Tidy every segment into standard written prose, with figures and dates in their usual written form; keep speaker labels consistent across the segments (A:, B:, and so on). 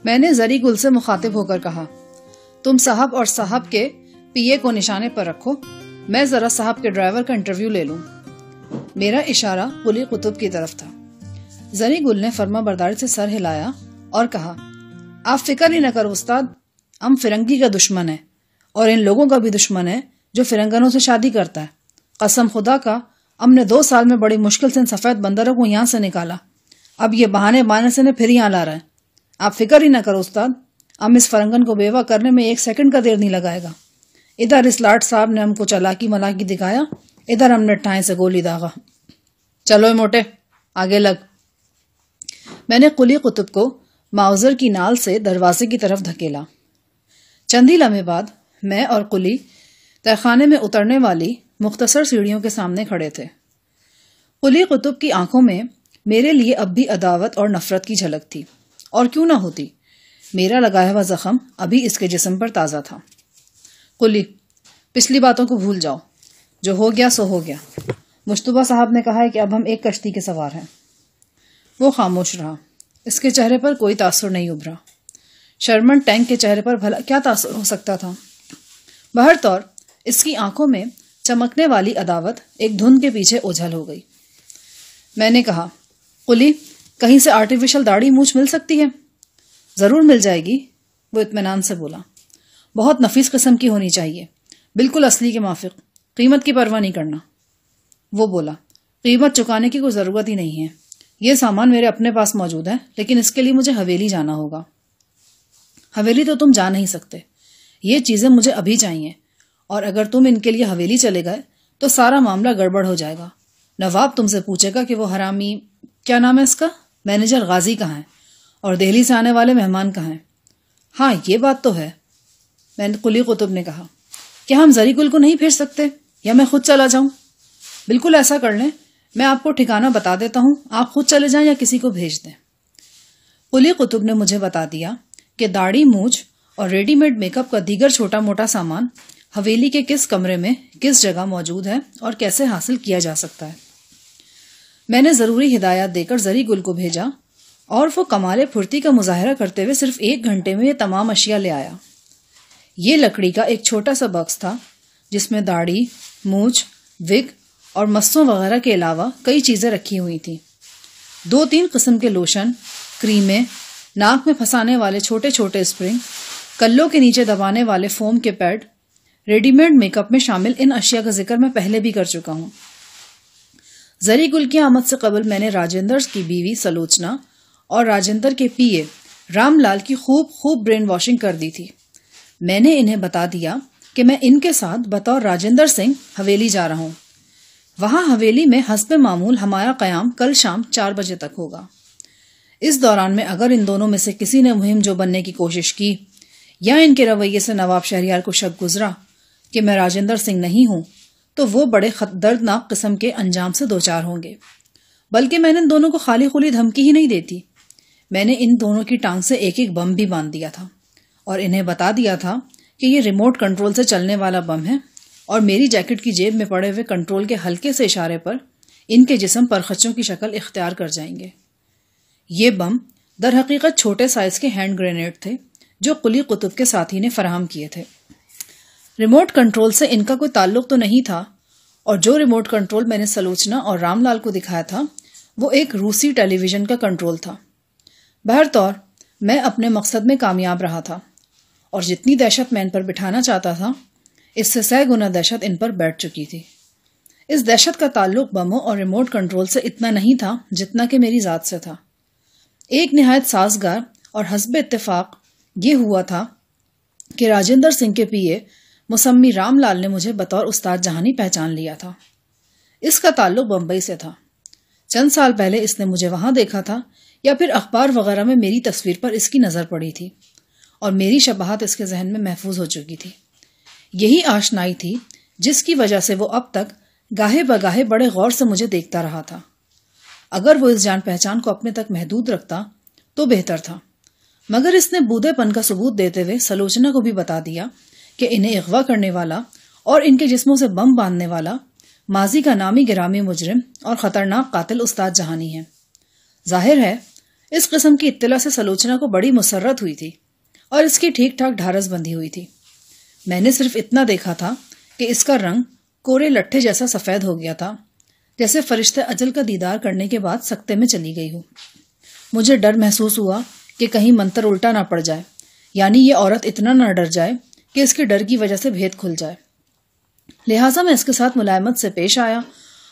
A: میں نے زری گل سے مخاطب ہو کر کہا، تم صاحب اور صاحب کے پی اے کو نشانے پر رکھو، میں ذرا صاحب کے ڈرائیور کا انٹرویو لے لوں۔ میرا اشارہ قلی قطب کی طرف تھا۔ زری گل نے فرما برداری سے سر ہلایا اور کہا، آپ فکر ہی نہ کرو استاد، ہم فرنگی کا دشمن ہے اور ان لوگوں کا بھی دشمن ہے جو فرنگنوں سے شادی کرتا ہے۔ قسم خدا کا ہم نے 2 سال میں بڑی مشکل سے ان سفید بندروں کو یہاں سے نکالا، اب یہ بہانے سے پھر یہاں لا رہے ہیں۔ آپ فکر ہی نہ کرو استاد، ہم اس فرنگن کو بیوہ کرنے میں 1 سیکنڈ کا دیر نہیں لگائے گا۔ ادھر اس لاٹ صاحب نے ہم کو چالاکی ملاکی دکھایا، ادھر ہم نے ٹھائیں سے گولی داغا۔ چلو اے موٹے آگے لگ۔ میں نے قلی قطب کو ماؤزر کی نال سے دروازے کی طرف دھکیلا۔ چندی لمحے بعد میں اور قلی تہخانے میں اترنے والی مختصر سیڑھیوں کے سامنے کھڑے تھے۔ قلی قطب کی آنکھوں میں میرے لیے اب بھی عداوت اور نفرت کی جھلک تھی، اور کیوں نہ ہوتی، میرا لگایا ہوا زخم ابھی اس کے جسم پر تازہ تھا۔ قلی، پچھلی باتوں کو بھول جاؤ، جو ہو گیا سو ہو گیا۔ مشتبہ صاحب نے کہا ہے کہ اب ہم ایک کشتی کے سوار ہیں۔ وہ خاموش رہا، اس کے چہرے پر کوئی تاثر نہیں ابھرا۔ شرمن ٹینک کے چہرے پر بھلا کیا تاثر ہو سکتا تھا؟ بہرطور اس کی آنکھوں میں چمکنے والی عداوت ایک دھند کے پیچھے اوجھل ہو گئی۔ میں نے کہا، قلی، کہیں سے آرٹیفیشل داڑھی مونچھ مل سکتی ہے؟ ضرور مل جائے گی، وہ اطمینان سے بولا۔ بہت نفیس قسم کی ہونی چاہیے، بالکل اصلی کے موافق، قیمت کی پرواہ نہیں کرنا۔ وہ بولا، قیمت چکانے کی کوئی ضرورت ہی نہیں ہے، یہ سامان میرے اپنے پاس موجود ہے، لیکن اس کے لیے مجھے حویلی جانا ہوگا۔ حویلی تو تم جا نہیں سکتے، یہ چیزیں مجھے ابھی چاہیے، اور اگر تم ان کے لیے حویلی چلے گئے تو سارا معاملہ گڑبڑ ہو جائے گا۔ نواب تم سے پوچھے گا کہ وہ حرامی، کیا نام ہے اس کا، مینیجر غازی کہاں ہے، اور دہلی سے آنے والے مہمان کہاں ہیں؟ ہاں یہ بات تو ہے، میں نے قلی قطب نے کہا۔ کیا ہم زری گل کو نہیں بھیج سکتے، یا میں خود چلا جاؤں؟ بالکل ایسا کر لیں، میں آپ کو ٹھکانہ بتا دیتا ہوں، آپ خود چلے جائیں یا کسی کو بھیج دیں۔ قلی قطب نے مجھے بتا دیا کہ داڑھی مونچھ اور ریڈی میڈ میک اپ کا دیگر چھوٹا موٹا سامان حویلی کے کس کمرے میں کس جگہ موجود ہے اور کیسے حاصل کیا جا سکتا ہے۔ میں نے ضروری ہدایات دے کر زری گل کو بھیجا، اور وہ کمال پھرتی کا مظاہرہ کرتے ہوئے صرف 1 گھنٹے میں یہ تمام اشیاء لے آیا۔ یہ لکڑی کا ایک چھوٹا سا باکس تھا جس میں داڑھی، مونچھ، وگ اور مسوں وغیرہ کے علاوہ کئی چیزیں رکھی ہوئی تھیں۔ 2-3 قسم کے لوشن، کریمیں، ناک میں پھنسانے والے چھوٹے چھوٹے اسپرنگ، کلوں کے نیچے دبانے والے فوم کے pad. Ready made make up میں شامل ان اشیاء کا ذکر میں پہلے بھی کر چکا ہوں۔ زری گل کی آمد سے قبل میں نے راجندر کی بیوی سلوچنا اور راجندر کے پی اے رام لال کی خوب برین واشنگ کر دی تھی۔ میں نے انہیں بتا دیا کہ میں ان کے ساتھ بطور راجندر سنگھ حویلی جا رہا ہوں۔ وہاں حویلی میں حسب معمول ہمارا قیام کل شام 4 بجے تک ہوگا۔ اس دوران میں اگر ان دونوں میں سے کسی نے مہم جو بننے کی کوشش کی، یا ان کے رویے سے نواب شہریار کو شک گزرا کہ میں راجندر سنگھ نہیں ہوں، تو وہ بڑے دردناک قسم کے انجام سے دوچار ہوں گے۔ بلکہ میں نے ان دونوں کو خالی خولی دھمکی ہی نہیں دیتی، میں نے ان دونوں کی ٹانگ سے ایک بم بھی باندھ دیا تھا، اور انہیں بتا دیا تھا کہ یہ ریموٹ کنٹرول سے چلنے والا بم ہے، اور میری جیکٹ کی جیب میں پڑے ہوئے کنٹرول کے ہلکے سے اشارے پر ان کے جسم پرخچوں کی شکل اختیار کر جائیں گے۔ یہ بم در حقیقت چھوٹے سائز کے ہینڈ گرینیڈ تھے جو قلی قطب کے ساتھی نے فراہم کیے تھے۔ ریموٹ کنٹرول سے ان کا کوئی تعلق تو نہیں تھا، اور جو ریموٹ کنٹرول میں نے سلوچنا اور رام لال کو دکھایا تھا وہ ایک روسی ٹیلی ویژن کا کنٹرول تھا۔ بہرطور میں اپنے مقصد میں کامیاب رہا تھا، اور جتنی دہشت میں ان پر بٹھانا چاہتا تھا اس سے 100 گنا دہشت ان پر بیٹھ چکی تھی۔ اس دہشت کا تعلق بموں اور ریموٹ کنٹرول سے اتنا نہیں تھا جتنا کہ میری ذات سے تھا۔ ایک نہایت سازگار اور حسب اتفاق یہ ہوا تھا کہ راجندر سنگھ کے پی اے مسمی رام لال نے مجھے بطور استاد جہانی پہچان لیا تھا۔ اس کا تعلق بمبئی سے تھا۔ چند سال پہلے اس نے مجھے وہاں دیکھا تھا، یا پھر اخبار وغیرہ میں میری تصویر پر اس کی نظر پڑی تھی، اور میری شباہت اس کے ذہن میں محفوظ ہو چکی تھی۔ یہی آشنائی تھی جس کی وجہ سے وہ اب تک گاہے بگاہے بڑے غور سے مجھے دیکھتا رہا تھا۔ اگر وہ اس جان پہچان کو اپنے تک محدود رکھتا تو بہتر تھا، مگر اس نے بودے پن کا ثبوت دیتے ہوئے سلوچنا کو بھی بتا دیا کہ انہیں اغوا کرنے والا اور ان کے جسموں سے بم باندھنے والا ماضی کا نامی گرامی مجرم اور خطرناک قاتل استاد جہانی ہے۔ ظاہر ہے اس قسم کی اطلاع سے سلوچنا کو بڑی مسرت ہوئی تھی اور اس کی ٹھیک ٹھاک ڈھارس بندھی ہوئی تھی۔ میں نے صرف اتنا دیکھا تھا کہ اس کا رنگ کورے لٹھے جیسا سفید ہو گیا تھا، جیسے فرشتہ اجل کا دیدار کرنے کے بعد سکتے میں چلی گئی ہو۔ مجھے ڈر محسوس ہوا کہ کہیں منتر الٹا نہ پڑ جائے، یعنی یہ عورت اتنا نہ ڈر جائے کہ اس کے ڈر کی وجہ سے بھید کھل جائے۔ لہٰذا میں اس کے ساتھ ملائمت سے پیش آیا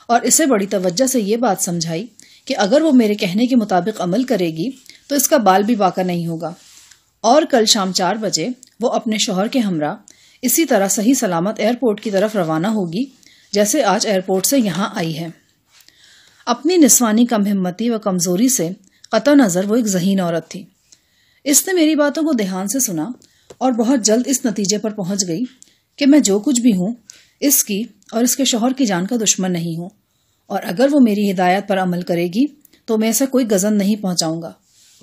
A: اور اسے بڑی توجہ سے یہ بات سمجھائی کہ اگر وہ میرے کہنے کے مطابق عمل کرے گی تو اس کا بال بھی باقی نہیں ہوگا، اور کل شام 4 بجے وہ اپنے شوہر کے ہمراہ اسی طرح صحیح سلامت ایئرپورٹ کی طرف روانہ ہوگی جیسے آج ایئرپورٹ سے یہاں آئی ہے۔ اپنی نسوانی کم ہمتی و کمزوری سے قطع نظر وہ ایک ذہین عورت تھی۔ اس نے میری باتوں کو دھیان سے سنا اور بہت جلد اس نتیجے پر پہنچ گئی کہ میں جو کچھ بھی ہوں اس کی اور اس کے شوہر کی جان کا دشمن نہیں ہوں، اور اگر وہ میری ہدایت پر عمل کرے گی تو میں اسے کوئی غضب نہیں پہنچاؤں گا،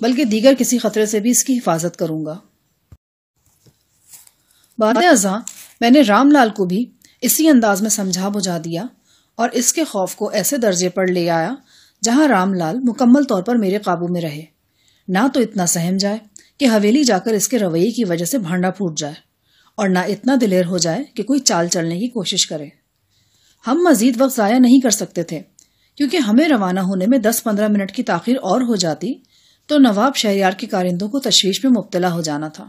A: بلکہ دیگر کسی خطرے سے بھی اس کی حفاظت کروں گا۔ بعد ازاں میں نے رام لال کو بھی اسی انداز میں سمجھا بجھا دیا اور اس کے خوف کو ایسے درجے پر لے آیا جہاں رام لال مکمل طور پر میرے قابو میں رہے، نہ تو اتنا سہم جائے کہ حویلی جا کر اس کے رویے کی وجہ سے بھانڈا پھوٹ جائے، اور نہ اتنا دلیر ہو جائے کہ کوئی چال چلنے کی کوشش کرے۔ ہم مزید وقت ضائع نہیں کر سکتے تھے، کیونکہ ہمیں روانہ ہونے میں 10-15 منٹ کی تاخیر اور ہو جاتی تو نواب شہریار کے کارندوں کو تشویش میں مبتلا ہو جانا تھا۔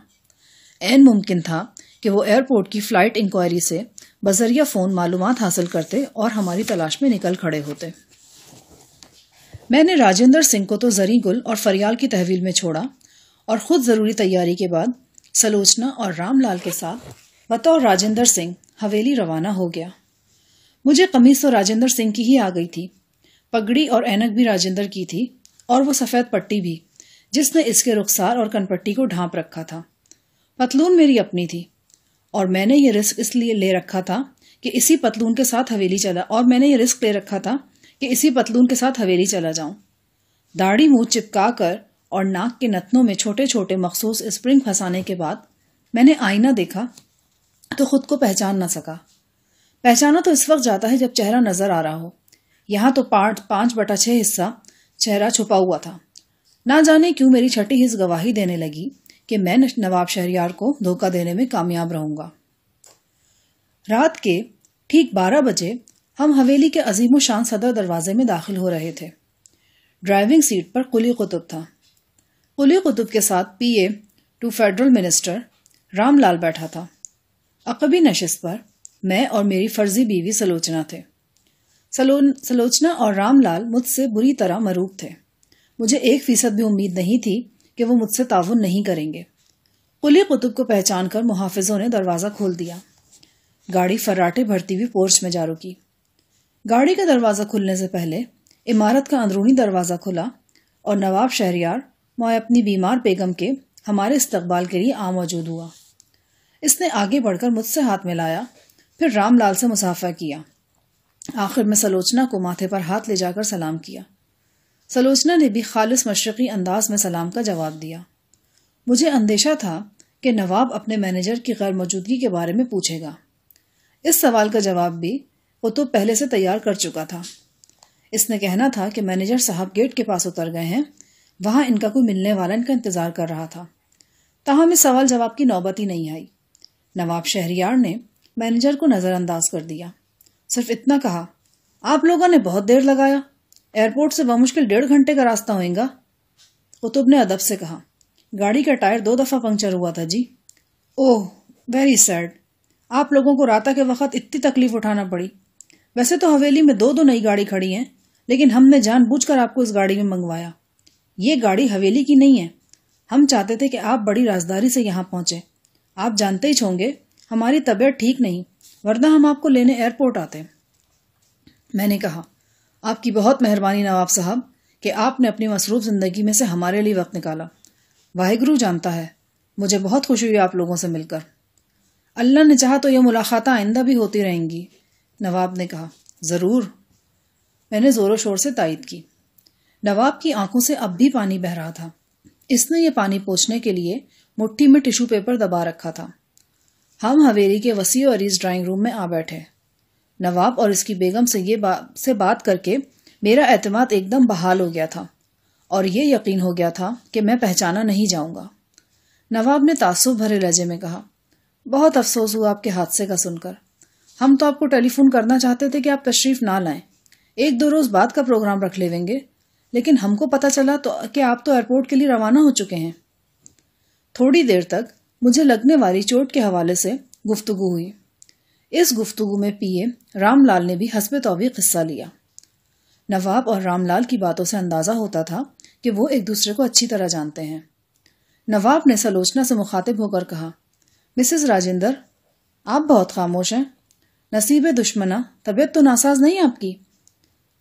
A: عین ممکن تھا کہ وہ ایئرپورٹ کی فلائٹ انکوائری سے بذریعہ فون معلومات حاصل کرتے اور ہماری تلاش میں نکل کھڑے ہوتے۔ میں نے راجندر سنگھ کو تو زری گل اور فریال کی تحویل میں چھوڑا اور خود ضروری تیاری کے بعد سلوچنا اور رام لال کے ساتھ بطور راجندر سنگھ حویلی روانہ ہو گیا۔ مجھے قمیص تو راجندر سنگھ کی ہی آ گئی تھی، پگڑی اور اینک بھی راجندر کی تھی، اور وہ سفید پٹی بھی جس نے اس کے رخسار اور کن پٹی کو ڈھانپ رکھا تھا۔ پتلون میری اپنی تھی، اور میں نے یہ رسک اس لیے لے رکھا تھا کہ اسی پتلون کے ساتھ حویلی چلا جاؤں۔ داڑھی منہ چپکا کر اور ناک کے نتنوں میں چھوٹے چھوٹے مخصوص اسپرنگ پھنسانے کے بعد میں نے آئینہ دیکھا تو خود کو پہچان نہ سکا۔ پہچانا تو اس وقت جاتا ہے جب چہرہ نظر آ رہا ہو، یہاں تو 5/6 حصہ چہرہ چھپا ہوا تھا۔ نہ جانے کیوں میری چھٹی حص گواہی دینے لگی کہ میں نواب شہریار کو دھوکہ دینے میں کامیاب رہوں گا۔ رات کے ٹھیک 12 بجے ہم حویلی کے عظیم و شان صدر دروازے میں داخل ہو رہے تھے۔ ڈرائیونگ سیٹ پر قلی قطب تھا۔ قلی قطب کے ساتھ PA to federal minister Ram Lal بیٹھا تھا۔ عقبی نشست پر میں اور میری فرضی بیوی سلوچنا تھے۔ سلوچنا اور رام لال مجھ سے بری طرح مروب تھے۔ مجھے 1% بھی امید نہیں تھی کہ وہ مجھ سے تعاون نہیں کریں گے۔ قلی قطب کو پہچان کر محافظوں نے دروازہ کھول دیا۔ گاڑی فراٹے بھرتی ہوئی پورچ میں جا رکی۔ گاڑی کا دروازہ کھلنے سے پہلے عمارت کا اندرونی دروازہ کھلا اور نواب شہریار موئے اپنی بیمار بیگم کے ہمارے استقبال کے لیے موجود ہوا۔ اس نے آگے بڑھ کر مجھ سے ہاتھ ملایا، پھر رام لال سے مصافحہ کیا۔ آخر میں سلوچنا کو ماتھے پر ہاتھ لے جا کر سلام کیا۔ سلوچنا نے بھی خالص مشرقی انداز میں سلام کا جواب دیا۔ مجھے اندیشہ تھا کہ نواب اپنے مینیجر کی غیر موجودگی کے بارے میں پوچھے گا۔ اس سوال کا جواب بھی قطب پہلے سے تیار کر چکا تھا۔ اس نے کہنا تھا کہ مینیجر صاحب گیٹ کے پاس اتر گئے ہیں، وہاں ان کا کوئی ملنے والا ان کا انتظار کر رہا تھا۔ تاہم اس سوال جواب کی نوبت ہی نہیں آئی۔ نواب شہریار نے مینیجر کو نظر انداز کر دیا، صرف اتنا کہا، آپ لوگوں نے بہت دیر لگایا، ایئرپورٹ سے بمشکل 1.5 گھنٹے کا راستہ ہوئے گا۔ قطب نے ادب سے کہا، گاڑی کا ٹائر 2 دفعہ پنکچر ہوا تھا جی۔ اوہ ویری سیڈ، آپ لوگوں کو راتہ کے وقت اتنی تکلیف اٹھانا پڑی۔ ویسے تو حویلی میں 2 نئی گاڑی کھڑی ہیں، لیکن ہم نے جان بوجھ کر آپ کو اس گاڑی میں منگوایا۔ یہ گاڑی حویلی کی نہیں ہے، ہم چاہتے تھے کہ آپ بڑی رازداری سے یہاں پہنچے۔ آپ جانتے ہی ہوں گے ہماری طبیعت ٹھیک نہیں، ورنہ ہم آپ کو لینے ایئرپورٹ آتے۔ میں نے کہا، آپ کی بہت مہربانی نواب صاحب کہ آپ نے اپنی مصروف زندگی میں سے ہمارے لیے وقت نکالا۔ واحگرو جانتا ہے، مجھے بہت خوشی ہوئی آپ لوگوں سے مل کر۔ اللہ نے چاہا تو یہ ملاقاتیں آئندہ بھی ہوتی رہیں گی، نواب نے کہا۔ ضرور، میں نے زور و شور سے تائید کی۔ نواب کی آنکھوں سے اب بھی پانی بہہ رہا تھا۔ اس نے یہ پانی پوچھنے کے لیے مٹھی میں ٹشو پیپر دبا رکھا تھا۔ ہم حویلی کے وسیع و عریض ڈرائنگ روم میں آ بیٹھے۔ نواب اور اس کی بیگم سے بات کر کے میرا اعتماد ایک دم بحال ہو گیا تھا، اور یہ یقین ہو گیا تھا کہ میں پہچانا نہیں جاؤں گا۔ نواب نے تعصب بھرے لہجے میں کہا، بہت افسوس ہوا آپ کے حادثے کا سن کر۔ ہم تو آپ کو ٹیلی فون کرنا چاہتے تھے کہ آپ تشریف نہ لائیں، 1-2 روز بعد کا پروگرام رکھ لیویں گے، لیکن ہم کو پتا چلا کہ آپ تو ایئرپورٹ کے لیے روانہ ہو چکے ہیں۔ تھوڑی دیر تک مجھے لگنے والی چوٹ کے حوالے سے گفتگو ہوئی۔ اس گفتگو میں پی اے رام لال نے بھی حسب توفیق حصہ لیا۔ نواب اور رام لال کی باتوں سے اندازہ ہوتا تھا کہ وہ ایک دوسرے کو اچھی طرح جانتے ہیں۔ نواب نے سلوچنا سے مخاطب ہو کر کہا، مسز راجندر، آپ بہت خاموش ہیں، نصیب دشمنہ، طبیعت تو ناساز نہیں آپ کی؟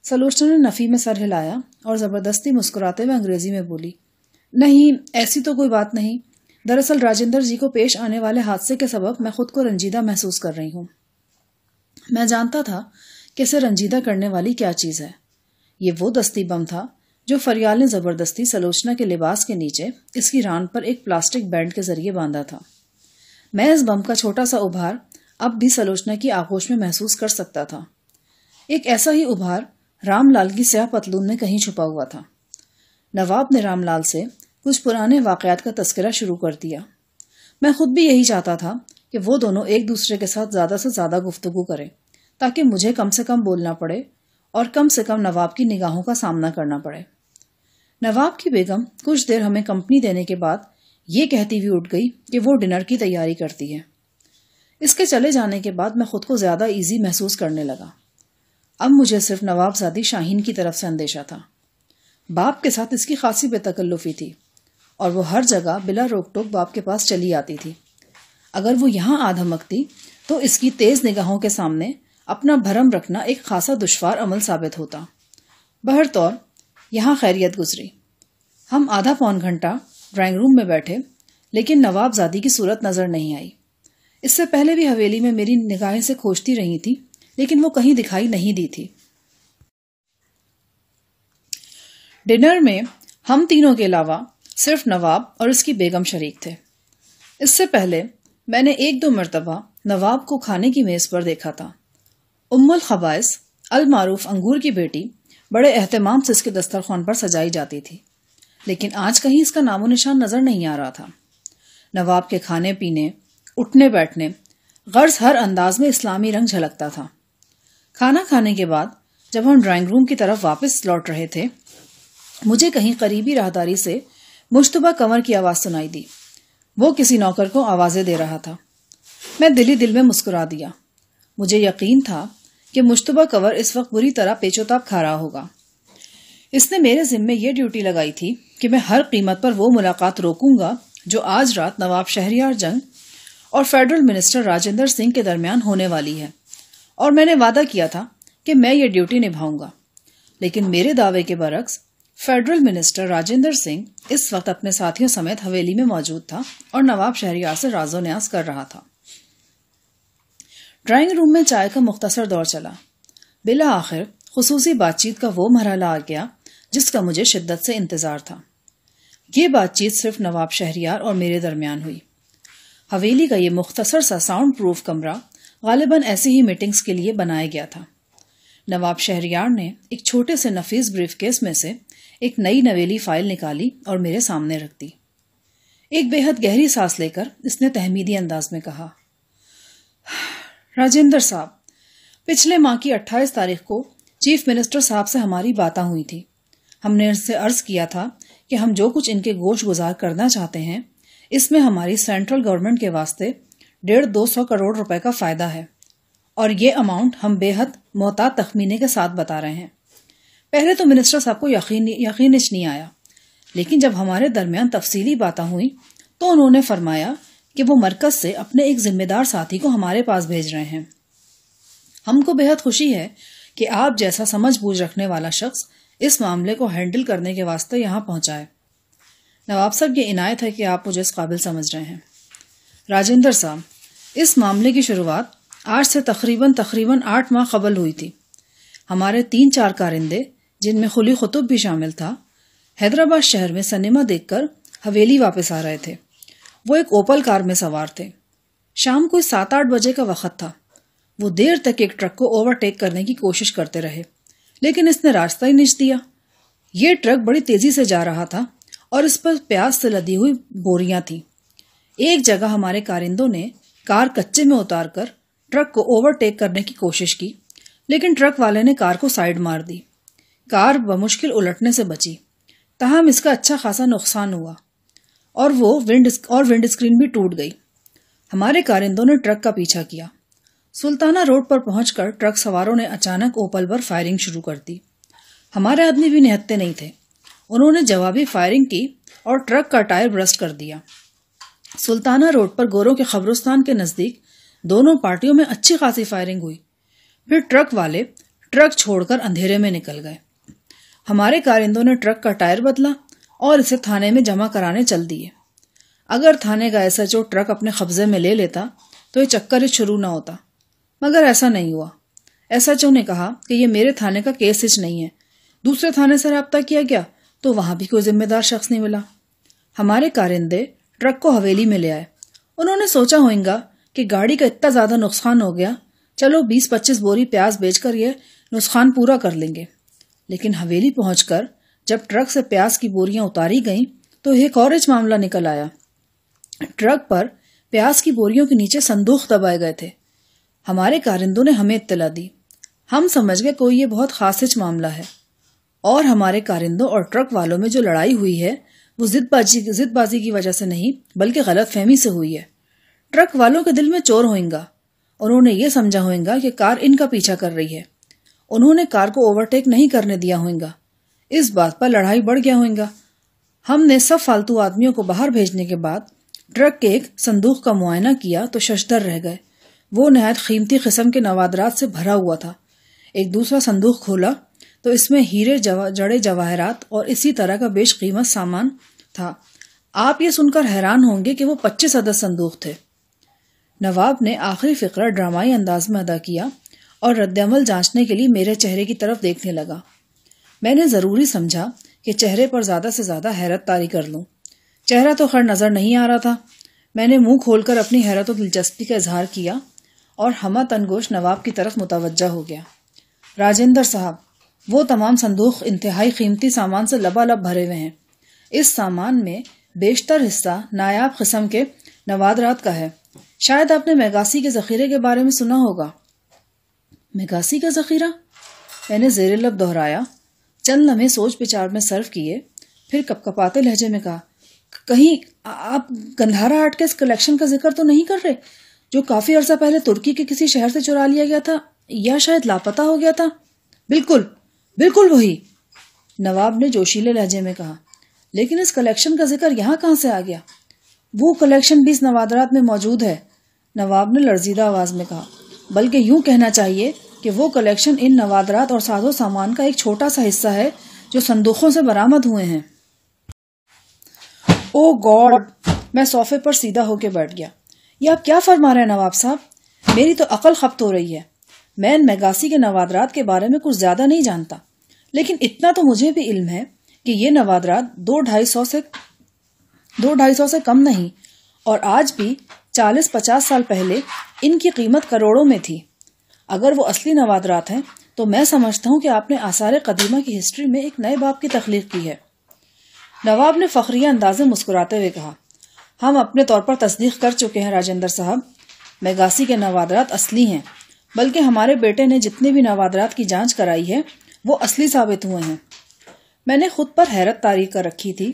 A: سلوچنا نے نفی میں سر ہلایا اور زبردستی مسکراتے ہوئے انگریزی میں بولی، نہیں، ایسی تو کوئی بات نہیں، دراصل راجندر جی کو پیش آنے والے حادثے کے سبب میں خود کو رنجیدہ محسوس کر رہی ہوں۔ میں جانتا تھا کہ اسے رنجیدہ کرنے والی کیا چیز ہے۔ یہ وہ دستی بم تھا جو فریال نے زبردستی سلوچنا کے لباس کے نیچے اس کی ران پر ایک پلاسٹک بینڈ کے ذریعے باندھا تھا۔ میں اس بم کا چھوٹا سا ابھار اب بھی سلوچنا کی آغوش میں محسوس کر سکتا تھا۔ ایک ایسا ہی ابھار رام لال کی سیاہ پتلون میں کہیں چھپا ہوا تھا۔ نواب نے رام لال سے کچھ پرانے واقعات کا تذکرہ شروع کر دیا۔ میں خود بھی یہی چاہتا تھا کہ وہ دونوں ایک دوسرے کے ساتھ زیادہ سے زیادہ گفتگو کریں تاکہ مجھے کم سے کم بولنا پڑے اور کم سے کم نواب کی نگاہوں کا سامنا کرنا پڑے۔ نواب کی بیگم کچھ دیر ہمیں کمپنی دینے کے بعد یہ کہتی ہوئی اٹھ گئی کہ وہ ڈنر کی تیاری کرتی ہے۔ اس کے چلے جانے کے بعد میں خود کو زیادہ ایزی محسوس کرنے لگا۔ اب مجھے صرف نواب زادی شاہین کی طرف سے اندیشہ تھا۔ باپ کے ساتھ اس کی خاصی بے تکلفی تھی اور وہ ہر جگہ بلا روک ٹوک باپ کے پاس چلی آتی تھی۔ اگر وہ یہاں آ دھمکتی تو اس کی تیز نگاہوں کے سامنے اپنا بھرم رکھنا ایک خاصا دشوار عمل ثابت ہوتا۔ بہرطور یہاں خیریت گزری۔ ہم آدھا پون گھنٹہ ڈرائنگ روم میں بیٹھے، لیکن نواب زادی کی صورت نظر نہیں آئی۔ اس سے پہلے بھی حویلی میں میری نگاہیں سے کھوجتی رہی تھی، لیکن وہ کہیں دکھائی نہیں دی تھی۔ ڈنر میں ہم تینوں کے علاوہ صرف نواب اور اس کی بیگم شریک تھے۔ اس سے پہلے میں نے 1-2 مرتبہ نواب کو کھانے کی میز پر دیکھا تھا۔ ام الخبائث المعروف انگور کی بیٹی بڑے اہتمام سے اس کے دسترخوان پر سجائی جاتی تھی، لیکن آج کہیں اس کا نام و نشان نظر نہیں آ رہا تھا۔ نواب کے کھانے پینے، اٹھنے بیٹھنے، غرض ہر انداز میں اسلامی رنگ جھلکتا تھا۔ کھانا کھانے کے بعد جب ہم ڈرائنگ روم کی طرف واپس لوٹ رہے تھے، مجھے کہیں قریبی راہداری سے مشتبہ کنور کی آواز سنائی دی۔ وہ کسی نوکر کو آوازیں دے رہا تھا۔ میں دل ہی دل میں مسکرا دیا۔ مجھے یقین تھا کہ مشتبہ کنور اس وقت بری طرح پیچ و تاب کھا رہا ہوگا۔ اس نے میرے ذمے یہ ڈیوٹی لگائی تھی کہ میں ہر قیمت پر وہ ملاقات روکوں گا جو آج رات نواب شہریار جنگ اور فیڈرل منسٹر راجندر سنگھ کے درمیان ہونے والی ہے، اور میں نے وعدہ کیا تھا کہ میں یہ ڈیوٹی نبھاؤں گا۔ لیکن میرے دعوے کے برعکس فیڈرل منسٹر راجندر سنگھ اس وقت اپنے ساتھیوں سمیت حویلی میں موجود تھا اور نواب شہریار سے راز و نیاز کر رہا تھا۔ ڈرائنگ روم میں چائے کا مختصر دور چلا۔ بالآخر خصوصی بات چیت کا وہ مرحلہ آ گیا جس کا مجھے شدت سے انتظار تھا۔ یہ بات چیت صرف نواب شہریار اور میرے درمیان ہوئی۔ حویلی کا یہ مختصر سا ساؤنڈ پروف کمرہ غالباً ایسی ہی میٹنگز کے لیے بنایا گیا تھا۔ نواب شہریار نے ایک چھوٹے سے نفیس بریف کیس میں سے ایک نئی نویلی فائل نکالی اور میرے سامنے رکھ دی۔ ایک بے حد گہری سانس لے کر اس نے تحمیدی انداز میں کہا، راجندر صاحب، پچھلے ماہ کی 28 تاریخ کو چیف منسٹر صاحب سے ہماری باتیں ہوئی تھی۔ ہم نے ان سے عرض کیا تھا کہ ہم جو کچھ ان کے گوش گزار کرنا چاہتے ہیں، اس میں ہماری سینٹرل گورنمنٹ کے واسطے 150-200 کروڑ روپے کا فائدہ ہے، اور یہ اماؤنٹ ہم بے حد محتاط تخمینے کے ساتھ بتا رہے ہیں۔ پہلے تو منسٹر صاحب کو یقین نہیں آیا، لیکن جب ہمارے درمیان تفصیلی باتیں ہوئیں تو انہوں نے فرمایا کہ وہ مرکز سے اپنے ایک ذمہ دار ساتھی کو ہمارے پاس بھیج رہے ہیں۔ ہم کو بے حد خوشی ہے کہ آپ جیسا سمجھ بوجھ رکھنے والا شخص اس معاملے کو ہینڈل کرنے کے واسطے یہاں پہنچا ہے۔ نواب صاحب، یہ عنایت ہے کہ آپ مجھے اس قابل سمجھ رہے ہیں۔ راجندر صاحب، اس معاملے کی شروعات آج سے تقریباً 8 ماہ قبل ہوئی تھی۔ ہمارے 3-4 کارندے، جن میں خلی قطب بھی شامل تھا، حیدرآباد شہر میں سنیما دیکھ کر حویلی واپس آ رہے تھے۔ وہ ایک اوپل کار میں سوار تھے۔ شام کو 7-8 بجے کا وقت تھا۔ وہ دیر تک ایک ٹرک کو اوورٹیک کرنے کی کوشش کرتے رہے، لیکن اس نے راستہ ہی نہیں دیا۔ یہ ٹرک بڑی تیزی سے جا رہا تھا اور اس پر پیاز سے لدی ہوئی بوریاں تھیں۔ ایک جگہ ہمارے کارندوں نے کار کچے میں اتار کر ٹرک کو اوورٹیک کرنے کی کوشش کی، لیکن ٹرک والے نے کار کو سائیڈ مار دی۔ کار بمشکل الٹنے سے بچی، تاہم اس کا اچھا خاصا نقصان ہوا اور ونڈ اسکرین بھی ٹوٹ گئی۔ ہمارے کارندوں نے ٹرک کا پیچھا کیا۔ سلطانہ روڈ پر پہنچ کر ٹرک سواروں نے اچانک اوپل پر فائرنگ شروع کر دی۔ ہمارے آدمی بھی نہتے نہیں تھے، انہوں نے جوابی فائرنگ کی اور ٹرک کا ٹائر برسٹ کر دیا۔ سلطانہ روڈ پر گوروں کے قبرستان کے نزدیک دونوں پارٹیوں میں اچھی خاصی فائرنگ ہوئی۔ پھر ٹرک والے ٹرک چھوڑ کر اندھیرے میں نکل گئے۔ ہمارے کارندوں نے ٹرک کا ٹائر بدلا اور اسے تھانے میں جمع کرانے چل دیے۔ اگر تھانے کا SHO ٹرک اپنے قبضے میں لے لیتا تو یہ چکر شروع نہ ہوتا، مگر ایسا نہیں ہوا۔ SHO نے کہا کہ یہ میرے تھانے کا کیس ہچ نہیں ہے۔ دوسرے تھانے سے رابطہ کیا گیا تو وہاں بھی کوئی ذمہ دار شخص نہیں ملا۔ ہمارے کارندے ٹرک کو حویلی میں لے آئے۔ انہوں نے سوچا ہوگا کہ گاڑی کا اتنا زیادہ نقصان ہو گیا، چلو 20-25 بوری پیاز بیچ کر یہ نقصان پورا کر لیں گے۔ لیکن حویلی پہنچ کر جب ٹرک سے پیاز کی بوریاں اتاری گئیں تو ایک اور معاملہ نکل آیا۔ ٹرک پر پیاز کی بوریوں کے نیچے صندوق دبائے گئے تھے۔ ہمارے کارندوں نے ہمیں اطلاع دی۔ ہم سمجھ گئے کوئی یہ بہت خاص معاملہ ہے، اور ہمارے کارندوں اور ٹرک والوں میں جو لڑائی ہوئی ہے وہ ضد بازی کی وجہ سے نہیں بلکہ غلط فہمی سے ہوئی ہے۔ ٹرک والوں کے دل میں چور ہوئیں گا، انہوں نے یہ سمجھا ہوئیں گا کہ کار ان کا پیچھا کر رہی ہے، انہوں نے کار کو اوورٹیک نہیں کرنے دیا ہوئیں گا۔ اس بات پر لڑائی بڑھ گیا ہوئیں گا۔ ہم نے سب فالتو آدمیوں کو باہر بھیجنے کے بعد ٹرک کے ایک صندوق کا معائنہ کیا تو ششدر رہ گئے۔ وہ نہایت قیمتی قسم کے نوادرات سے بھرا ہوا تھا۔ ایک دوسرا صندوق کھولا تو اس میں ہیرے جڑے جواہرات اور اسی طرح کا بیش قیمت سامان تھا۔ آپ یہ سن کر حیران ہوں گے کہ وہ 25 عدد صندوق تھے۔ نواب نے آخری فقرہ ڈرامائی انداز میں ادا کیا اور رد عمل جانچنے کے لیے میرے چہرے کی طرف دیکھنے لگا۔ میں نے ضروری سمجھا کہ چہرے پر زیادہ سے زیادہ حیرت طاری کر لوں۔ چہرہ تو خیر نظر نہیں آ رہا تھا۔ میں نے منہ کھول کر اپنی حیرت و دلچسپی کا اظہار کیا اور ہمہ تنگوش نواب کی طرف متوجہ ہو گیا۔ راجندر صاحب، وہ تمام صندوق انتہائی قیمتی سامان سے لبالب بھرے ہوئے ہیں۔ اس سامان میں بیشتر حصہ نایاب قسم کے نوادرات کا ہے۔ شاید آپ نے میگاسی کے ذخیرے کے بارے میں سنا ہوگا۔ میگاسی کا ذخیرہ؟ میں نے زیر لب دہرایا۔ چند لمحے سوچ بچار میں صرف کیے، پھر کپکپاتے لہجے میں کہا، کہیں آپ گندھارا آرٹ کے اس کلیکشن کا ذکر تو نہیں کر رہے جو کافی عرصہ پہلے ترکی کے کسی شہر سے چرا لیا گیا تھا یا شاید لاپتہ ہو گیا تھا؟ بالکل وہی، نواب نے جوشیلے لہجے میں کہا۔ لیکن اس کلیکشن کا ذکر یہاں کہاں سے آ گیا؟ وہ کلیکشن 20 نوادرات میں موجود ہے، نواب نے لرزیدہ آواز میں کہا۔ بلکہ یوں کہنا چاہیے کہ وہ کلیکشن ان نوادرات اور ساز و سامان کا ایک چھوٹا سا حصہ ہے جو صندوقوں سے برآمد ہوئے ہیں۔ او گاڈ! میں صوفے پر سیدھا ہو کے بیٹھ گیا۔ یہ آپ کیا فرما رہے ہیں نواب صاحب؟ میری تو عقل خپت ہو رہی ہے۔ میں ان میگاسی کے نوادرات کے بارے میں کچھ زیادہ نہیں جانتا، لیکن اتنا تو مجھے بھی علم ہے کہ یہ نوادرات 200-250 سے کم نہیں، اور آج بھی 40-50 سال پہلے ان کی قیمت کروڑوں میں تھی۔ اگر وہ اصلی نوادرات ہیں تو میں سمجھتا ہوں کہ آپ نے آثار قدیمہ کی ہسٹری میں ایک نئے باب کی تخلیق کی ہے۔ نواب نے فخریہ انداز میں مسکراتے ہوئے کہا، ہم اپنے طور پر تصدیق کر چکے ہیں راجندر صاحب، میگاسی کے نوادرات اصلی ہیں، بلکہ ہمارے بیٹے نے جتنے بھی نوادرات کی جانچ کرائی ہے وہ اصلی ثابت ہوئے ہیں۔ میں نے خود پر حیرت طاری کر رکھی تھی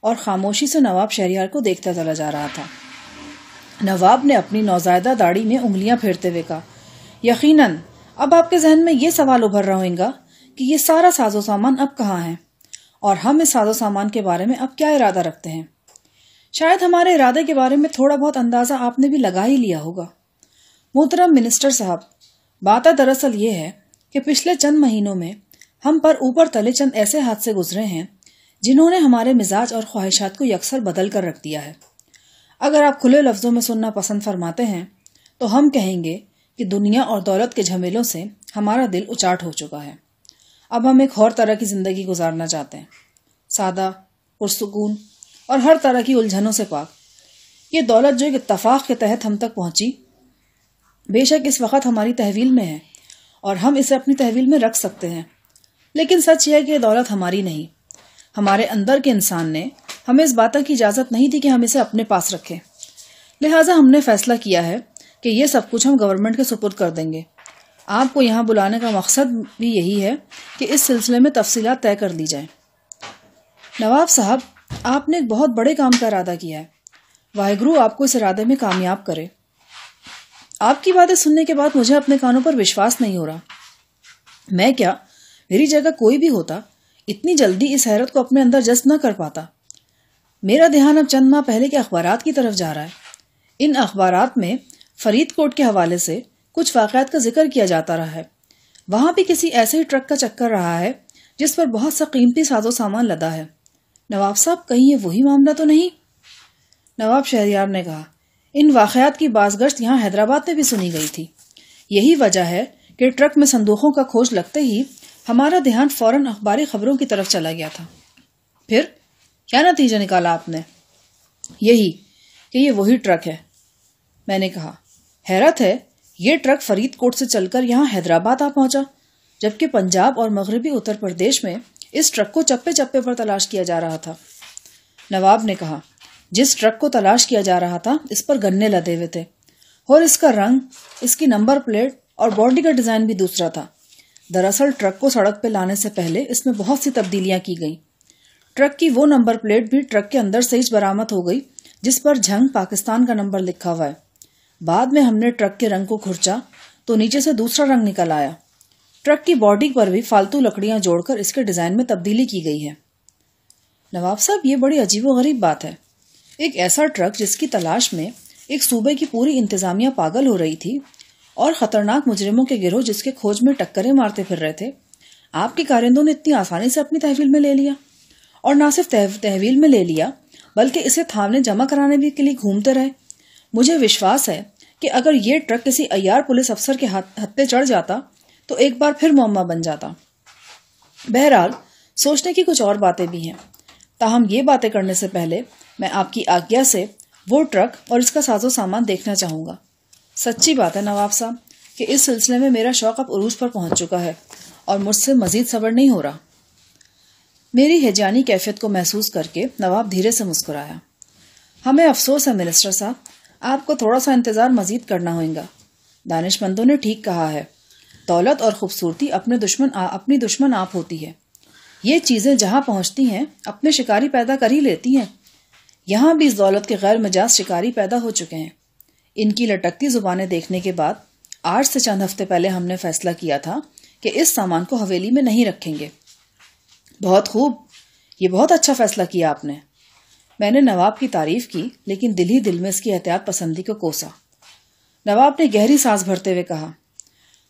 A: اور خاموشی سے نواب شہریار کو دیکھتا چلا جا رہا تھا۔ نواب نے اپنی نوزائیدہ داڑھی میں انگلیاں پھیرتے ہوئے کہا، یقیناً اب آپ کے ذہن میں یہ سوال ابھر رہا ہوگا کہ یہ سارا ساز و سامان اب کہاں ہے، اور ہم اس ساز و سامان کے بارے میں اب کیا ارادہ رکھتے ہیں۔ شاید ہمارے ارادے کے بارے میں تھوڑا بہت اندازہ آپ نے بھی لگا ہی لیا ہوگا۔ محترم منسٹر صاحب، بات دراصل یہ ہے کہ پچھلے چند مہینوں میں ہم پر اوپر تلے چند ایسے حادثے گزرے ہیں جنہوں نے ہمارے مزاج اور خواہشات کو یکسر بدل کر رکھ دیا ہے۔ اگر آپ کھلے لفظوں میں سننا پسند فرماتے ہیں تو ہم کہیں گے کہ دنیا اور دولت کے جھمیلوں سے ہمارا دل اچاٹ ہو چکا ہے۔ اب ہم ایک اور طرح کی زندگی گزارنا چاہتے ہیں، سادہ، پرسکون اور ہر طرح کی الجھنوں سے پاک۔ یہ دولت جو ایک اتفاق کے تحت ہم تک پہنچی، بے شک اس وقت ہماری تحویل میں ہے اور ہم اسے اپنی تحویل میں رکھ سکتے ہیں، لیکن سچ یہ ہے کہ یہ دولت ہماری نہیں، ہمارے اندر کے انسان نے ہمیں اس بات کی اجازت نہیں دی کہ ہم اسے اپنے پاس رکھیں، لہٰذا ہم نے فیصلہ کیا ہے کہ یہ سب کچھ ہم گورنمنٹ کے سپرد کر دیں گے۔ آپ کو یہاں بلانے کا مقصد بھی یہی ہے کہ اس سلسلے میں تفصیلات طے کر لی جائیں۔ نواب صاحب، آپ نے ایک بہت بڑے کام کا ارادہ کیا ہے، واحگرو آپ کو اس ارادے میں کامیاب کرے۔ آپ کی باتیں سننے کے بعد مجھے اپنے کانوں پر وشواس نہیں ہو رہا۔ میں کیا، میری جگہ کوئی بھی ہوتا اتنی جلدی اس حیرت کو اپنے اندر جذب نہ کر پاتا۔ میرا دھیان اب چند ماہ پہلے کے اخبارات کی طرف جا رہا ہے۔ ان اخبارات میں فرید کوٹ کے حوالے سے کچھ واقعات کا ذکر کیا جاتا رہا ہے۔ وہاں بھی کسی ایسے ہی ٹرک کا چکر رہا ہے جس پر بہت سا قیمتی ساز و سامان لدا ہے۔ نواب صاحب، کہیں یہ وہی معاملہ تو نہیں؟ نواب شہریار نے کہا، ان واقعات کی بازگشت یہاں حیدرآباد میں بھی سنی گئی تھی۔ یہی وجہ ہے کہ ٹرک میں صندوقوں کا کھوج لگتے ہی ہمارا دھیان فوراً اخباری خبروں کی طرف چلا گیا تھا۔ پھر کیا نتیجہ نکالا آپ نے؟ یہی کہ یہ وہی ٹرک ہے، میں نے کہا۔ حیرت ہے، یہ ٹرک فرید کوٹ سے چل کر یہاں حیدرآباد آ پہنچا، جبکہ پنجاب اور مغربی اتر پردیش میں اس ٹرک کو چپے چپے پر تلاش کیا جا رہا تھا۔ نواب نے کہا، جس ٹرک کو تلاش کیا جا رہا تھا اس پر گنے لدے ہوئے تھے، اور اس کا رنگ، اس کی نمبر پلیٹ اور باڈی کا ڈیزائن بھی دوسرا تھا۔ دراصل ٹرک کو سڑک پہ لانے سے پہلے اس میں بہت سی تبدیلیاں کی گئیں۔ ٹرک کی وہ نمبر پلیٹ بھی ٹرک کے اندر سے ہی برآمد ہو گئی جس پر جھنگ پاکستان کا نمبر لکھا ہوا ہے۔ بعد میں ہم نے ٹرک کے رنگ کو کھرچا تو نیچے سے دوسرا رنگ نکل آیا۔ ٹرک کی باڈی پر بھی فالتو لکڑیاں جوڑ کر اس کے ڈیزائن میں تبدیلی کی گئی ہے۔ نواب صاحب، یہ بڑی عجیب و غریب بات ہے۔ ایک ایسا ٹرک جس کی تلاش میں ایک صوبے کی پوری انتظامیہ پاگل ہو رہی تھی، اور خطرناک مجرموں کے گروہ جس کے کھوج میں ٹکریں مارتے پھر رہے تھے، آپ کے کارندوں نے اتنی آسانی سے اپنی تحویل میں لے لیا، اور نہ صرف تحویل میں لے لیا بلکہ اسے تھامنے جمع کرانے بھی کے لیے گھومتے رہے۔ مجھے وشواس ہے کہ اگر یہ ٹرک کسی عیار پولیس افسر کے ہتھے چڑھ جاتا تو ایک بار پھر معمہ بن جاتا۔ بہرحال سوچنے کی کچھ اور باتیں بھی ہیں، تاہم یہ باتیں کرنے سے پہلے میں آپ کی آگیا سے وہ ٹرک اور اس کا ساز و سامان دیکھنا چاہوں گا۔ سچی بات ہے نواب صاحب کہ اس سلسلے میں میرا شوق اب عروج پر پہنچ چکا ہے اور مجھ سے مزید صبر نہیں ہو رہا۔ میری ہیجانی کیفیت کو محسوس کر کے نواب دھیرے سے مسکرایا۔ ہمیں افسوس ہے منسٹر صاحب، آپ کو تھوڑا سا انتظار مزید کرنا ہوگا۔ دانش مندوں نے ٹھیک کہا ہے، دولت اور خوبصورتی اپنی دشمن آپ ہوتی ہے۔ یہ چیزیں جہاں پہنچتی ہیں اپنے شکاری پیدا کر ہی لیتی ہیں۔ یہاں بھی اس دولت کے غیر مجاز شکاری پیدا ہو چکے ہیں۔ ان کی لٹکتی زبانیں دیکھنے کے بعد آج سے چند ہفتے پہلے ہم نے فیصلہ کیا تھا کہ اس سامان کو حویلی میں نہیں رکھیں گے۔ بہت خوب، یہ بہت اچھا فیصلہ کیا آپ نے۔ میں نے نواب کی تعریف کی، لیکن دل ہی دل میں اس کی احتیاط پسندی کو کوسا۔ نواب نے گہری سانس بھرتے ہوئے کہا،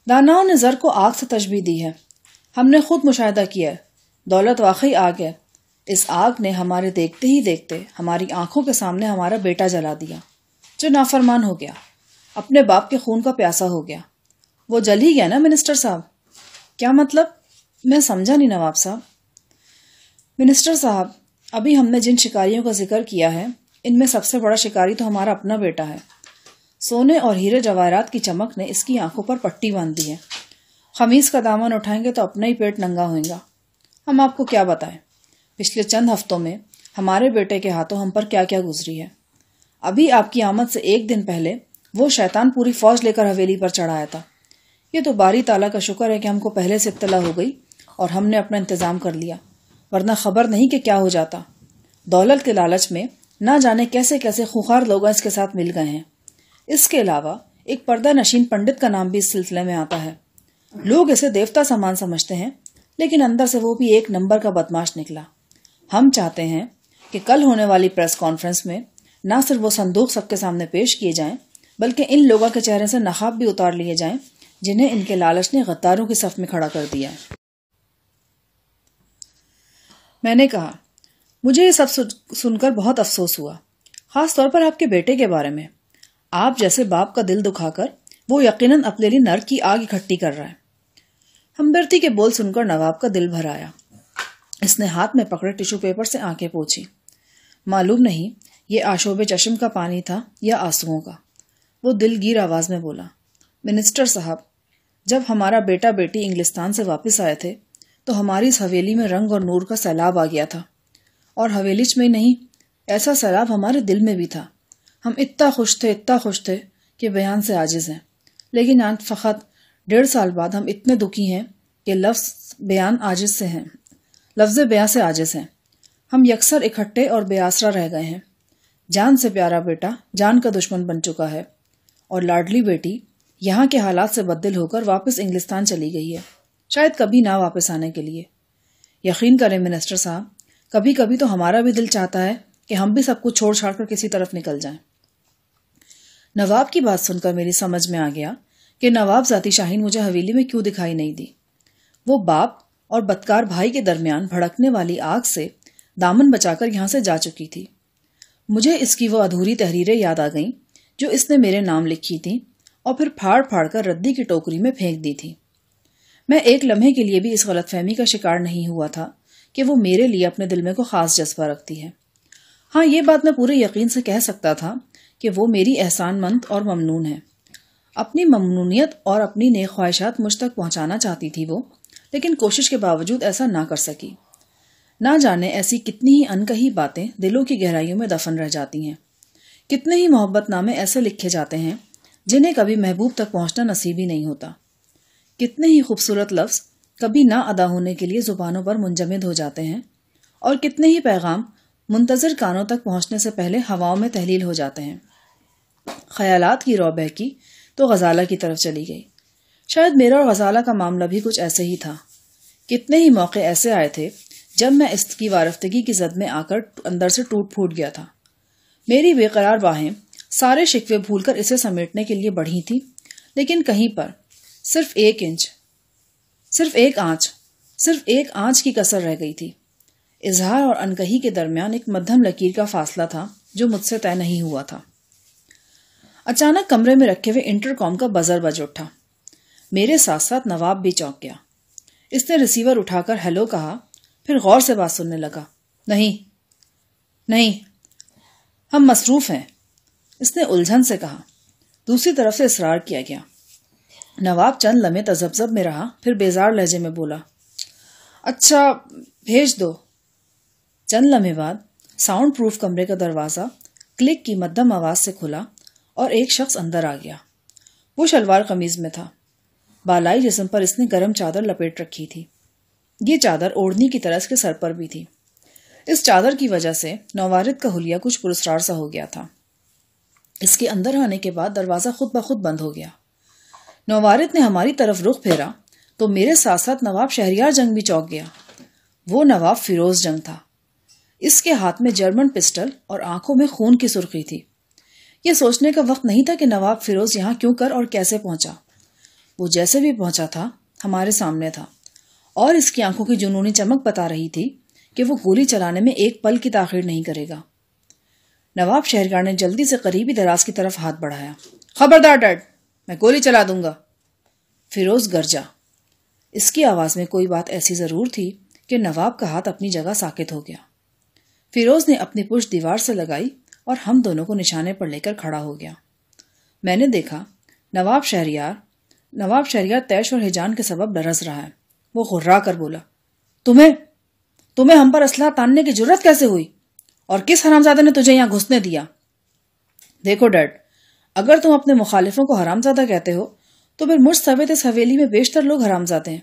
A: داناؤں نے زر کو آگ سے تشبیہ دی ہے۔ ہم نے خود مشاہدہ کیا ہے، دولت واقعی آگ ہے۔ اس آگ نے ہمارے دیکھتے ہی دیکھتے ہماری آنکھوں کے سامنے ہمارا بیٹا جلا دیا، جو نافرمان ہو گیا، اپنے باپ کے خون کا پیاسا ہو گیا۔ وہ جل ہی گیا نا منسٹر صاحب؟ کیا مطلب؟ میں سمجھا نہیں نواب صاحب۔ منسٹر صاحب، ابھی ہم نے جن شکاریوں کا ذکر کیا ہے ان میں سب سے بڑا شکاری تو ہمارا اپنا بیٹا ہے۔ سونے اور ہیرے جواہرات کی چمک نے اس کی آنکھوں پر پٹی باندھ دی ہے۔ خمیز کا دامن اٹھائیں گے تو اپنا ہی پیٹ ننگا ہوئے گا۔ ہم آپ کو کیا بتائیں، پچھلے چند ہفتوں میں ہمارے بیٹے کے ہاتھوں ہم پر کیا کیا گزری ہے۔ ابھی آپ کی آمد سے ایک دن پہلے وہ شیطان پوری فوج لے کر حویلی پر چڑھایا تھا۔ یہ تو باری تعالیٰ کا شکر ہے کہ ہم کو پہلے سے اطلاع ہو گئی اور ہم نے اپنا انتظام کر لیا، ورنہ خبر نہیں کہ کیا ہو جاتا۔ دولت کے لالچ میں نہ جانے کیسے کیسے خوخار لوگ اس کے ساتھ مل گئے ہیں۔ اس کے علاوہ ایک پردہ نشین پنڈت کا نام بھی اس سلسلے میں آتا ہے۔ لوگ اسے دیوتا سامان سمجھتے ہیں، لیکن اندر سے وہ بھی ایک نمبر کا بدماش نکلا۔ ہم چاہتے ہیں کہ کل ہونے والی پریس کانفرنس میں نہ صرف وہ صندوق سب کے سامنے پیش کیے جائیں، بلکہ ان لوگوں کے چہرے سے نقاب بھی اتار لیے جائیں جنہیں ان کے لالچ نے غداروں کی صف میں کھڑا کر دیا ہے۔ میں نے کہا، مجھے یہ سب سن کر بہت افسوس ہوا، خاص طور پر آپ کے بیٹے کے بارے میں۔ آپ جیسے باپ کا دل دکھا کر وہ یقیناً اپنے لیے نرک کی آگ اکٹھی کر رہا ہے۔ ہمدردی کے بول سن کر نواب کا دل بھر آیا۔ اس نے ہاتھ میں پکڑے ٹیشو پیپر سے آنکھیں پوچھی۔ معلوم نہیں یہ آشوب چشم کا پانی تھا یا آنسوؤں کا۔ وہ دلگیر آواز میں بولا، منسٹر صاحب، جب ہمارا بیٹا بیٹی انگلستان سے واپس آئے تھے تو ہماری اس حویلی میں رنگ اور نور کا سیلاب آ گیا تھا۔ اور حویلیچ میں نہیں، ایسا سیلاب ہمارے دل میں بھی تھا. ہم اتنا خوش تھے کہ بیان سے عاجز ہیں. لیکن آج فقط 1.5 سال بعد ہم اتنے دکھی ہیں کہ لفظ بیان سے عاجز ہیں. ہم یکسر اکٹھے اور بے آسرا رہ گئے ہیں. جان سے پیارا بیٹا جان کا دشمن بن چکا ہے، اور لاڈلی بیٹی یہاں کے حالات سے بددل ہو کر واپس انگلستان چلی گئی ہے، شاید کبھی نہ واپس آنے کے لیے. یقین کریں منسٹر صاحب، کبھی کبھی تو ہمارا بھی دل چاہتا ہے کہ ہم بھی سب کچھ چھوڑ چھاڑ کر کسی طرف نکل جائیں. نواب کی بات سن کر میری سمجھ میں آ گیا کہ نواب ذاتی شاہین مجھے حویلی میں کیوں دکھائی نہیں دی. وہ باپ اور بدکار بھائی کے درمیان بھڑکنے والی آگ سے دامن بچا کر یہاں سے جا چکی تھی. مجھے اس کی وہ ادھوری تحریریں یاد آ گئیں جو اس نے میرے نام لکھی تھیں اور پھر پھاڑ پھاڑ کر ردی کی ٹوکری میں پھینک دی تھی. میں ایک لمحے کے لیے بھی اس غلط فہمی کا شکار نہیں ہوا تھا کہ وہ میرے لیے اپنے دل میں کو خاص جذبہ رکھتی ہے. ہاں، یہ بات میں پورے یقین سے کہہ سکتا تھا کہ وہ میری احسان مند اور ممنون ہے. اپنی ممنونیت اور اپنی نیک خواہشات مجھ تک پہنچانا چاہتی تھی وہ، لیکن کوشش کے باوجود ایسا نہ کر سکی. نہ جانے ایسی کتنی ہی انکہی باتیں دلوں کی گہرائیوں میں دفن رہ جاتی ہیں. کتنے ہی محبت نامے ایسے لکھے جاتے ہیں جنہیں کبھی محبوب تک پہنچنا نصیب ہی نہیں ہوتا. کتنے ہی خوبصورت لفظ کبھی نہ ادا ہونے کے لیے زبانوں پر منجمد ہو جاتے ہیں، اور کتنے ہی پیغام منتظر کانوں تک پہنچنے سے پہلے ہواؤں میں تحلیل ہو جاتے ہیں. خیالات کی رو بہکی تو غزالہ کی طرف چلی گئی. شاید میرا اور غزالہ کا معاملہ بھی کچھ ایسے ہی تھا. کتنے ہی موقع ایسے آئے تھے جب میں اس کی وارفتگی کی زد میں آ کر اندر سے ٹوٹ پھوٹ گیا تھا. میری بے قرار باہیں سارے شکوے بھول کر اسے سمیٹنے کے لیے بڑھی تھی، لیکن کہیں پر صرف ایک آنچ کی کسر رہ گئی تھی. اظہار اور انکہی کے درمیان ایک مدھم لکیر کا فاصلہ تھا جو مجھ سے طے نہیں ہوا تھا. اچانک کمرے میں رکھے ہوئے انٹر کام کا بزر بج اٹھا. میرے ساتھ ساتھ نواب بھی چونک گیا. اس نے ریسیور اٹھا کر ہیلو کہا، پھر غور سے بات سننے لگا. نہیں، ہم مصروف ہیں، اس نے الجھن سے کہا. دوسری طرف سے اصرار کیا گیا. نواب چند لمحے تذبذب میں رہا، پھر بیزار لہجے میں بولا، اچھا بھیج دو. چند لمحے بعد ساؤنڈ پروف کمرے کا دروازہ کلک کی مدھم آواز سے کھلا اور ایک شخص اندر آ گیا. وہ شلوار قمیض میں تھا. بالائی جسم پر اس نے گرم چادر لپیٹ رکھی تھی. یہ چادر اوڑھنی کی طرح اس کے سر پر بھی تھی. اس چادر کی وجہ سے نوارد کا حلیہ کچھ پرسرار سا ہو گیا تھا. اس کے اندر آنے کے بعد دروازہ خود بخود بند ہو گیا. نوارد نے ہماری طرف رخ پھیرا تو میرے ساتھ ساتھ نواب شہریار جنگ بھی چونک گیا. وہ نواب فیروز جنگ تھا. اس کے ہاتھ میں جرمن پسٹل اور آنکھوں میں خون کی سرخی تھی. یہ سوچنے کا وقت نہیں تھا کہ نواب فیروز یہاں کیوں کر اور کیسے پہنچا. وہ جیسے بھی پہنچا تھا ہمارے سامنے تھا، اور اس کی آنکھوں کی جنونی چمک بتا رہی تھی کہ وہ گولی چلانے میں ایک پل کی تاخیر نہیں کرے گا. نواب شہریار نے جلدی سے قریبی دراز کی طرف ہاتھ بڑھایا. خبردار ڈیڈ، میں گولی چلا دوں گا. فیروز گرجا. اس کی آواز میں کوئی بات ایسی ضرور تھی کہ نواب کا ہاتھ اپنی جگہ ساکت ہو گیا. فیروز نے اپنی پشت دیوار سے لگائی اور ہم دونوں کو نشانے پر لے کر کھڑا ہو گیا. میں نے دیکھا نواب شہریار تیش اور ہیجان کے سبب لرز رہا ہے. وہ غرا کر بولا، تمہیں ہم پر اسلحہ تاننے کی جرت کیسے ہوئی، اور کس حرامزادے نے تجھے یہاں گھسنے دیا؟ دیکھو ڈیڈ، اگر تم اپنے مخالفوں کو حرامزادہ کہتے ہو تو پھر مجھ سمیت اس حویلی میں بیشتر لوگ حرامزادے ہیں.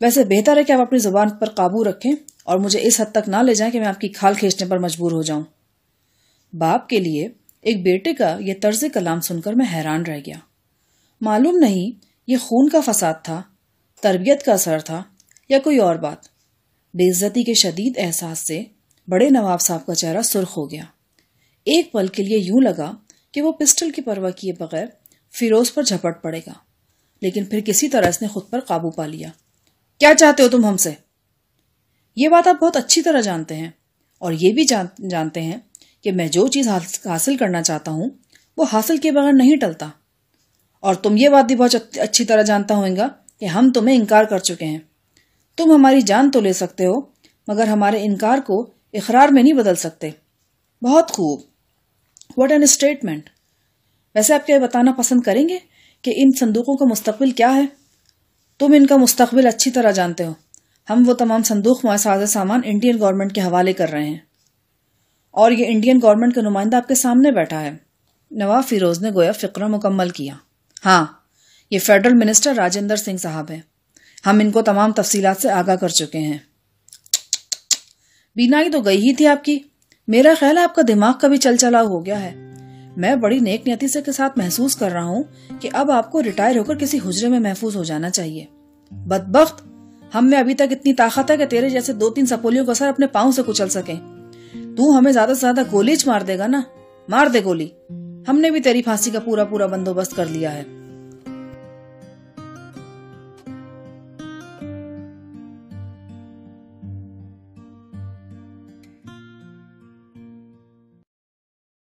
A: ویسے بہتر ہے کہ آپ اپنی زبان پر قابو رکھیں اور مجھے اس حد تک نہ لے جائیں کہ میں آپ کی کھال کھینچنے پر مجبور ہو جاؤں. باپ کے لیے ایک بیٹے کا یہ طرز کلام سن کر میں حیران رہ گیا. معلوم نہیں یہ خون کا فساد تھا، تربیت کا اثر تھا، یا کوئی اور بات. بے عزتی کے شدید احساس سے بڑے نواب صاحب کا چہرہ سرخ ہو گیا. ایک پل کے لیے یوں لگا کہ وہ پسٹل کی پرواہ کیے بغیر فیروز پر جھپٹ پڑے گا، لیکن پھر کسی طرح اس نے خود پر قابو پا لیا. کیا چاہتے ہو تم ہم سے؟ یہ بات آپ بہت اچھی طرح جانتے ہیں، اور یہ بھی جانتے ہیں کہ میں جو چیز حاصل کرنا چاہتا ہوں وہ حاصل کیے بغیر نہیں ٹلتا. اور تم یہ بات بھی بہت اچھی طرح جانتا ہوئے گا کہ ہم تمہیں انکار کر چکے ہیں. تم ہماری جان تو لے سکتے ہو مگر ہمارے انکار کو اقرار میں نہیں بدل سکتے. بہت خوب، واٹ این اسٹیٹمنٹ. ویسے آپ کیا بتانا پسند کریں گے کہ ان صندوقوں کا مستقبل کیا ہے؟ تم ان کا مستقبل اچھی طرح جانتے ہو. ہم وہ تمام صندوق سامان انڈین گورنمنٹ کے حوالے کر رہے ہیں. اور یہ انڈین گورنمنٹ کا نمائندہ آپ کے سامنے بیٹھا ہے۔ نواب فیروز نے گویا فقرہ مکمل کیا۔ ہاں، یہ فیڈرل منسٹر راجندر سنگھ صاحب ہیں، ہم ان کو تمام تفصیلات سے آگاہ کر چکے ہیں۔ بینائی تو گئی ہی تھی آپ کی، میرا خیال ہے آپ کا دماغ کا بھی چل چلا ہو گیا ہے۔ میں بڑی نیک نیتی سے کے ساتھ محسوس کر رہا ہوں کہ اب آپ کو ریٹائر ہو کر کسی حجرے میں محفوظ ہو جانا چاہیے۔ بدبخت، ہم میں ابھی تک اتنی طاقت ہے کہ تیرے جیسے 2-3 سپولیوں کا سر اپنے پاؤں سے کچل سکیں۔ تو ہمیں زیادہ سے زیادہ گولی مار دے گا نا، مار دے گولی، ہم نے بھی تیری پھانسی کا پورا بندوبست کر لیا ہے۔